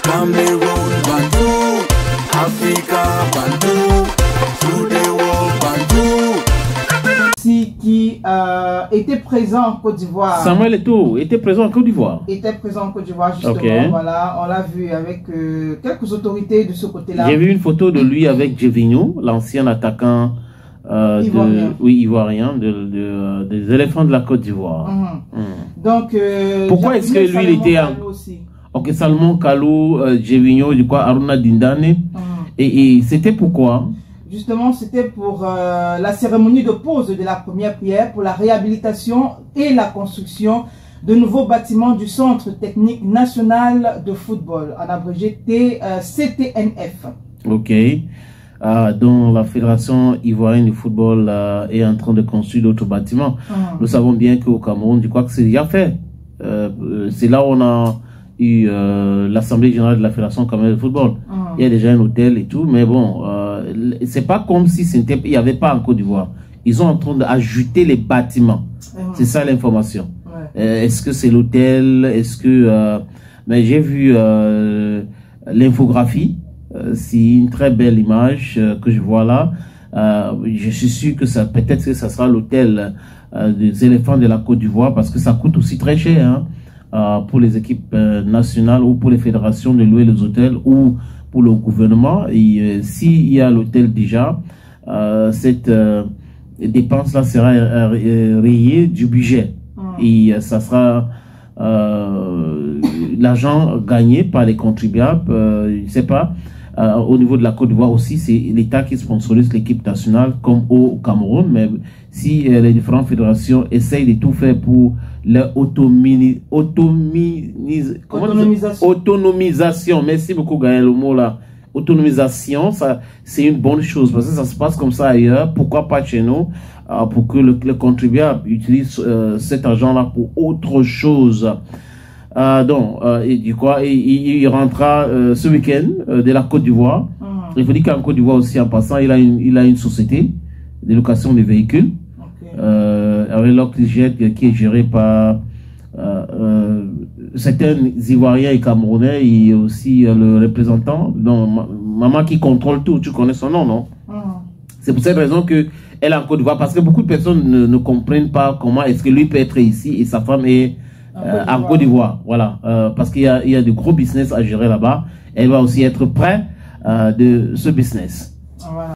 Cameroun, Bandou, Africa, Bandou, to the world, Bandou. Qui était présent en Côte d'Ivoire. Samuel Eto'o était présent en Côte d'Ivoire. Était présent en Côte d'Ivoire, justement. Okay. Voilà, on l'a vu avec quelques autorités de ce côté-là. J'ai vu une photo de lui avec Gervinho, l'ancien attaquant ivoirien des éléphants de la Côte d'Ivoire. Donc, pourquoi est-ce que lui, il était en... Ok, Salomon Kalou, Gervinho, du coup, Aruna Dindane. Et c'était pourquoi? Justement, c'était pour la cérémonie de pose de la première prière pour la réhabilitation et la construction de nouveaux bâtiments du Centre technique national de football, en abrégé CTNF. Ok. Dont la Fédération ivoirienne de football est en train de construire d'autres bâtiments. Nous savons bien qu'au Cameroun, je crois que c'est déjà fait. C'est là où on a eu l'Assemblée générale de la Fédération camerounaise de football. Il y a déjà un hôtel et tout, mais bon, c'est pas comme si il n'y avait pas en Côte d'Ivoire. Ils sont en train d'ajouter les bâtiments. C'est ça l'information. Est-ce que c'est l'hôtel? Est-ce que... mais j'ai vu l'infographie. C'est une très belle image que je vois là. Je suis sûr que ça, peut-être que ça sera l'hôtel des éléphants de la Côte d'Ivoire, parce que ça coûte aussi très cher pour les équipes nationales ou pour les fédérations de louer les hôtels ou pour le gouvernement. Et s'il y a l'hôtel déjà, cette dépense-là sera rayée du budget. Et ça sera l'argent gagné par les contribuables. Je ne sais pas. Au niveau de la Côte d'Ivoire aussi, c'est l'État qui sponsorise l'équipe nationale comme au Cameroun. Mais si les différentes fédérations essayent de tout faire pour leur autonomisation. Merci beaucoup Gaël, le mot là. Autonomisation, ça c'est une bonne chose parce que ça se passe comme ça ailleurs. Pourquoi pas chez nous? Pour que le contribuable utilise cet argent-là pour autre chose. Il rentrera ce week-end de la Côte d'Ivoire. Il faut dire qu'en Côte d'Ivoire aussi, en passant, il a une société de location de véhicules avec l'Oxyjet qui est géré par certains Ivoiriens et Camerounais et aussi le représentant, maman qui contrôle tout. Tu connais son nom, non? C'est pour cette raison que elle est en Côte d'Ivoire, parce que beaucoup de personnes ne comprennent pas comment est-ce que lui peut être ici et sa femme est en Côte d'Ivoire. Voilà, parce qu'il y a de gros business à gérer là-bas. Elle va aussi être près de ce business. Voilà.